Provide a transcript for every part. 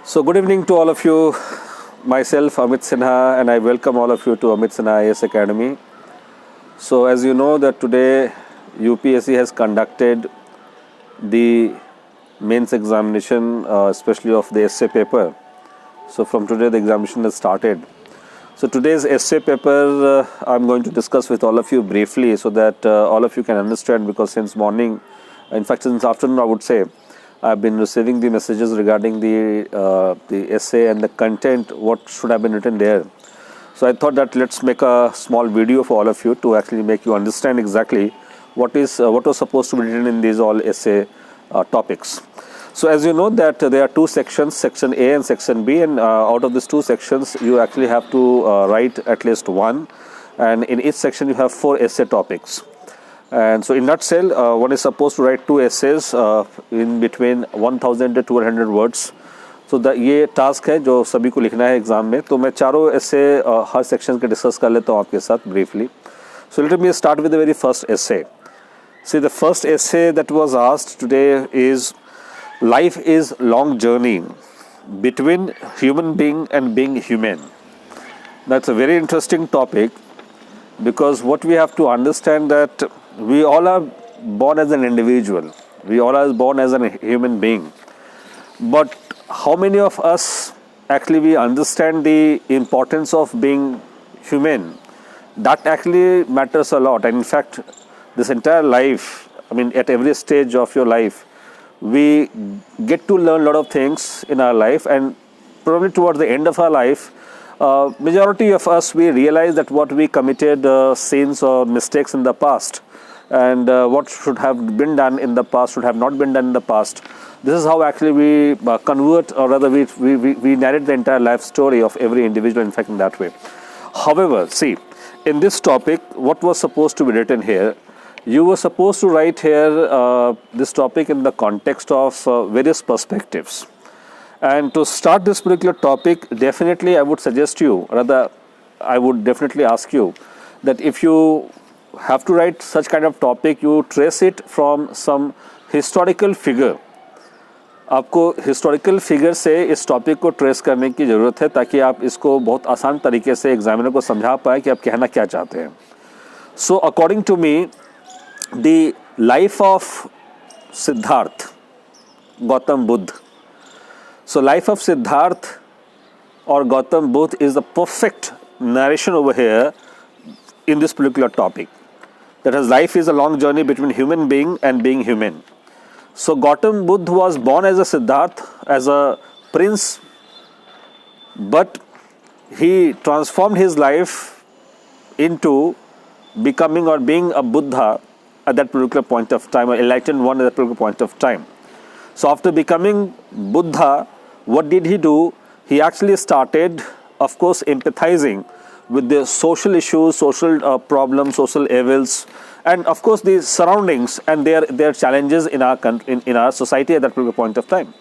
So, good evening to all of you. Myself, Amit Sinha, and I welcome all of you to Amit Sinha IAS Academy. So, as you know, that today UPSC has conducted the mains examination, especially of the essay paper. So, from today, the examination has started. So, today's essay paper I'm going to discuss with all of you briefly so that all of you can understand, because since morning, in fact, since afternoon, I would say, I've been receiving the messages regarding the essay and the content, what should have been written there. So I thought that let's make a small video for all of you to actually make you understand exactly what was supposed to be written in these all essay topics. So as you know that there are two sections, section A and section B, and out of these two sections you actually have to write at least one, and in each section you have 4 essay topics. And so in nutshell, one is supposed to write 2 essays in between 1000 to 1200 words. So ये task है जो सभी को लिखना है exam में. तो मैं चारों ऐसे हर सेक्शन के डिस्कस कर लेता हूँ आपके साथ briefly. So let me start with the very first essay. See, the first essay that was asked today is, life is long journey between human being and being human. That's a very interesting topic, because what we have to understand that we all are born as an individual. We all are born as a human being. But how many of us actually we understand the importance of being human? That actually matters a lot. And in fact, this entire life, I mean, at every stage of your life, we get to learn a lot of things in our life, and probably towards the end of our life, majority of us, we realize that what we committed sins or mistakes in the past, and what should have been done in the past should have not been done in the past. This is how actually we convert, or rather we narrate the entire life story of every individual, in fact, in that way. However, see, in this topic, what was supposed to be written here, you were supposed to write here this topic in the context of various perspectives. And to start this particular topic, definitely I would suggest you, rather I would definitely ask you that if you have to write such kind of topic, you trace it from some historical figure. आपको historical figure से इस topic को trace करने की ज़रूरत है, ताकि आप इसको बहुत आसान तरीके से एग्जामिनर को समझा पाए कि आप कहना क्या चाहते हैं. So according to me, the life of Siddhartha Gautam Buddha. So life of Siddharth or Gautam Buddha is the perfect narration over here in this particular topic. That is, life is a long journey between human being and being human. So Gautam Buddha was born as a Siddharth, as a prince, but he transformed his life into becoming or being a Buddha at that particular point of time, or enlightened one at that particular point of time. So after becoming Buddha, what did he do? He actually started, of course, empathizing with the social issues, social problems, social evils, and of course the surroundings and their challenges in our country, in our society at that particular point of time.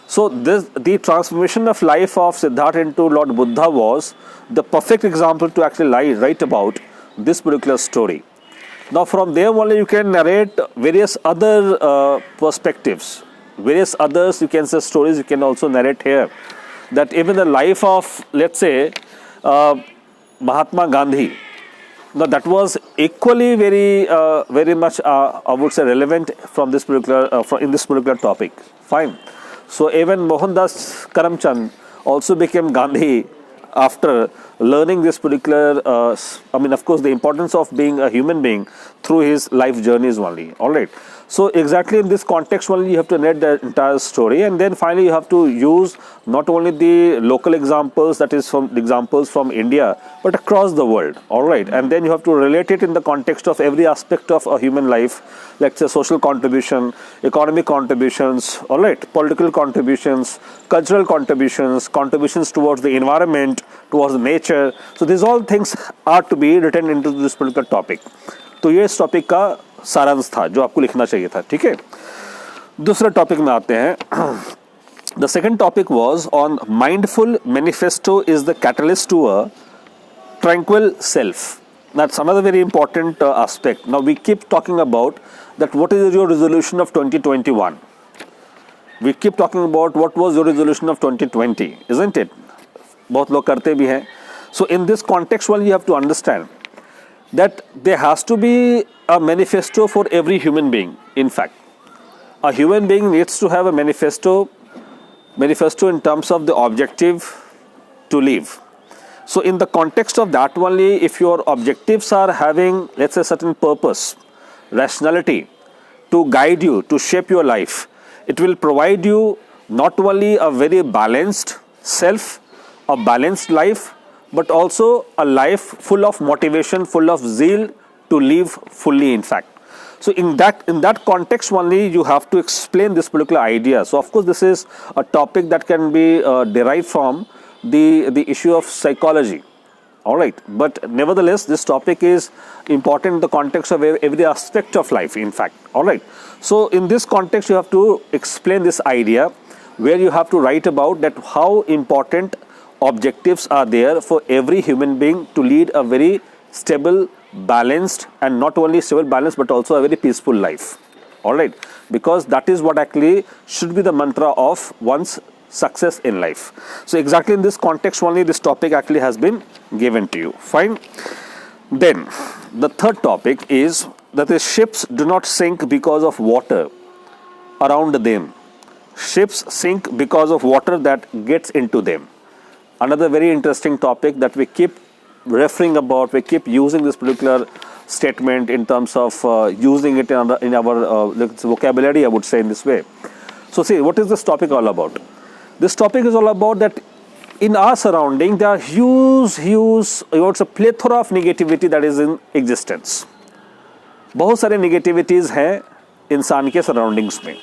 So the transformation of life of Siddhartha into Lord Buddha was the perfect example to actually write about this particular story. Now from there only you can narrate various other perspectives. Various others, you can say, stories you can also narrate here. That even the life of, let's say, Mahatma Gandhi, now that was equally very much, I would say, relevant from this particular in this particular topic. Fine. So even Mohandas Karamchand also became Gandhi after learning this particular, I mean, of course, the importance of being a human being through his life journeys only. All right. So exactly in this context only you have to narrate the entire story, and then finally you have to use not only the local examples, that is from examples from India, but across the world. All right. And then you have to relate it in the context of every aspect of a human life, like say social contribution, economic contributions, all right, political contributions, cultural contributions, contributions towards the environment, towards the nature. So these all things are to be written into this particular topic. तो ये इस topic का सारांश था जो आपको लिखना चाहिए था. ठीक है, दूसरे टॉपिक में आते हैं. The second topic was on mindful manifesto is the catalyst to a tranquil self. That's another very important aspect. Now we keep talking about that what is your resolution of 2021. we keep talking about what was your resolution of 2020, isn't it? बहुत लोग करते भी हैं. So in this context, well, you have to understand that there has to be a manifesto for every human being. In fact, a human being needs to have a manifesto in terms of the objective to live. So in the context of that only, if your objectives are having, let's say, certain purpose, rationality to guide you, to shape your life, it will provide you not only a very balanced self, a balanced life, but also a life full of motivation, full of zeal to live fully, in fact. So in that context only, you have to explain this particular idea. So of course, this is a topic that can be derived from the issue of psychology. All right, but nevertheless, this topic is important in the context of every aspect of life, in fact. All right, so in this context, you have to explain this idea where you have to write about that how important objectives are there for every human being to lead a very stable, balanced, and not only stable, balanced, but also a very peaceful life. All right, because that is what actually should be the mantra of one's success in life. So exactly in this context only, this topic actually has been given to you. Fine. Then the third topic is that the ships do not sink because of water around them. Ships sink because of water that gets into them. Another very interesting topic that we keep referring about, we keep using this particular statement in terms of using it in our vocabulary, I would say, in this way. So see, what is this topic all about? This topic is all about that in our surrounding, there are huge, a plethora of negativity that is in existence. बहुत सारे negativities हैं इंसान के surroundings में.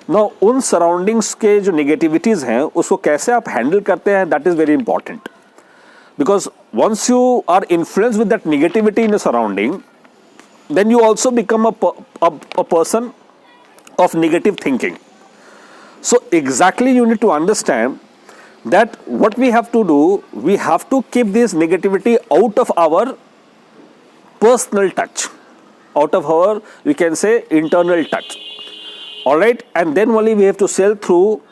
Now, उन surroundings के जो negativities हैं, उसको कैसे आप handle करते हैं, that is very important. Because once you are influenced with that negativity in your surrounding, then you also become a person of negative thinking. So exactly you need to understand that what we have to do, we have to keep this negativity out of our personal touch, out of our, we can say, internal touch. All right, and then only we have to sail through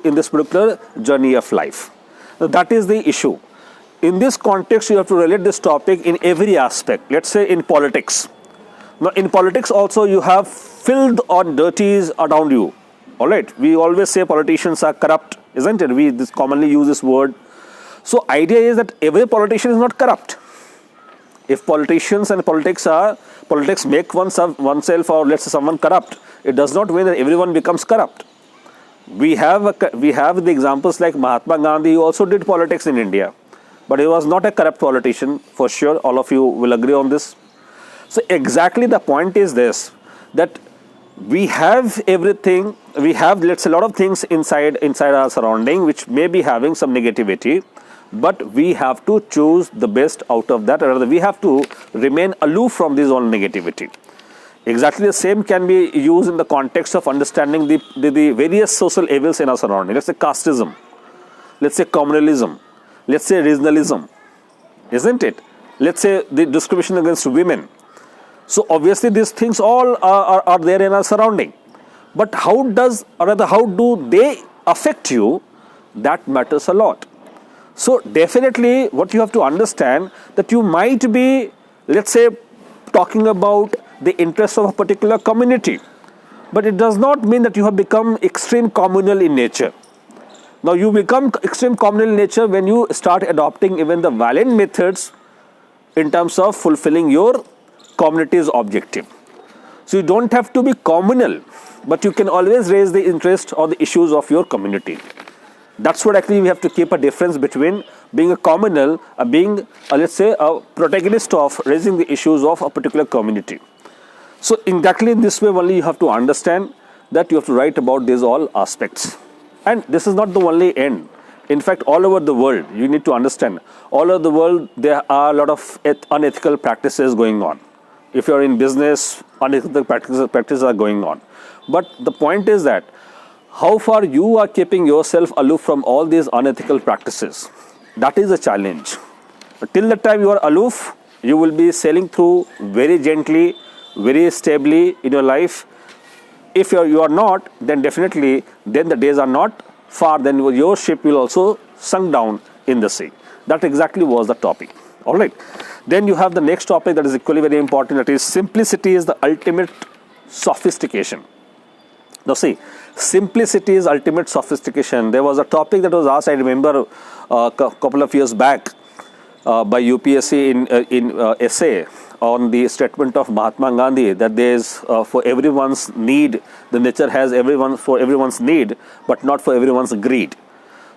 in this particular journey of life. Now, that is the issue. In this context, you have to relate this topic in every aspect. Let's say in politics. Now, in politics also, you have filth or dirties around you. All right, we always say politicians are corrupt, isn't it? We commonly use this word. So idea is that every politician is not corrupt. If politicians and politics make oneself or let's say someone corrupt, it does not mean that everyone becomes corrupt. We have the examples like Mahatma Gandhi, who also did politics in India, but he was not a corrupt politician, for sure. All of you will agree on this. So exactly the point is this, that we have everything, we have, let's say, a lot of things inside our surrounding which may be having some negativity, but we have to choose the best out of that, or rather we have to remain aloof from this all negativity. Exactly the same can be used in the context of understanding the various social evils in our surrounding. Let's say casteism, let's say communalism, let's say regionalism, isn't it? Let's say the discrimination against women. So obviously these things all are there in our surrounding. But how do they affect you? That matters a lot. So definitely what you have to understand, that you might be, let's say, talking about the interests of a particular community, but it does not mean that you have become extreme communal in nature. Now you become extreme communal in nature when you start adopting even the violent methods in terms of fulfilling your community's objective. So you don't have to be communal, but you can always raise the interest or the issues of your community. That's what actually we have to keep a difference between being a communal, being, let's say, a protagonist of raising the issues of a particular community. So exactly in this way only you have to understand that you have to write about these all aspects. And this is not the only end. In fact, all over the world, you need to understand, all over the world there are a lot of unethical practices going on. If you're in business, unethical practices are going on. But the point is that how far you are keeping yourself aloof from all these unethical practices. That is a challenge. But till the time you are aloof, you will be sailing through very gently, very stably in your life, if you are not, then definitely, then the days are not far, then your ship will also sunk down in the sea. That exactly was the topic. All right. Then you have the next topic that is equally very important, that is simplicity is the ultimate sophistication. Now see, simplicity is ultimate sophistication. There was a topic that was asked, I remember a couple of years back by UPSC in essay on the statement of Mahatma Gandhi, that there is for everyone's need, the nature has for everyone's need, but not for everyone's greed.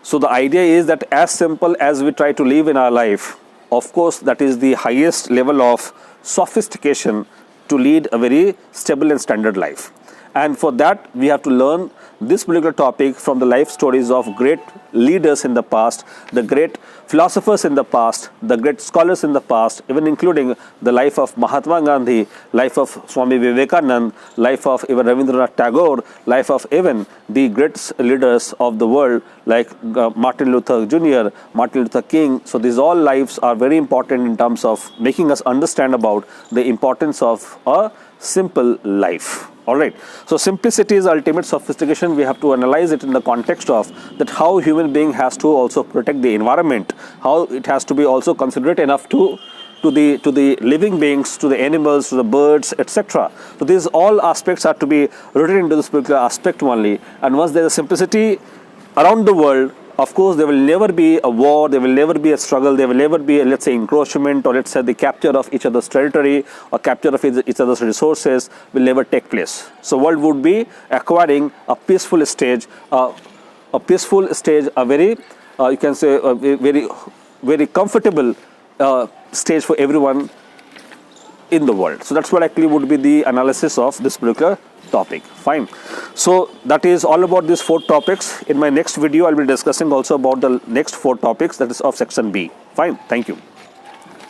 So the idea is that as simple as we try to live in our life, of course, that is the highest level of sophistication to lead a very stable and standard life. And for that, we have to learn this particular topic from the life stories of great leaders in the past, the great philosophers in the past, the great scholars in the past, even including the life of Mahatma Gandhi, life of Swami Vivekananda, life of even Rabindranath Tagore, life of even the great leaders of the world like Martin Luther Jr., Martin Luther King. So these all lives are very important in terms of making us understand about the importance of a simple life. All right. So simplicity is ultimate sophistication. We have to analyze it in the context of that how human being has to also protect the environment, how it has to be also considerate enough to the living beings, to the animals, to the birds, etc. So these all aspects are to be rooted into this particular aspect only. And once there is simplicity around the world, of course, there will never be a war, there will never be a struggle, there will never be, let's say, encroachment, or let's say the capture of each other's territory or capture of each other's resources will never take place. So world would be acquiring a peaceful stage, a very, you can say, a very, very comfortable stage for everyone in the world. So that's what actually would be the analysis of this particular topic. Fine. So that is all about these 4 topics. In my next video, I'll be discussing also about the next 4 topics, that is of section B. Fine. Thank you.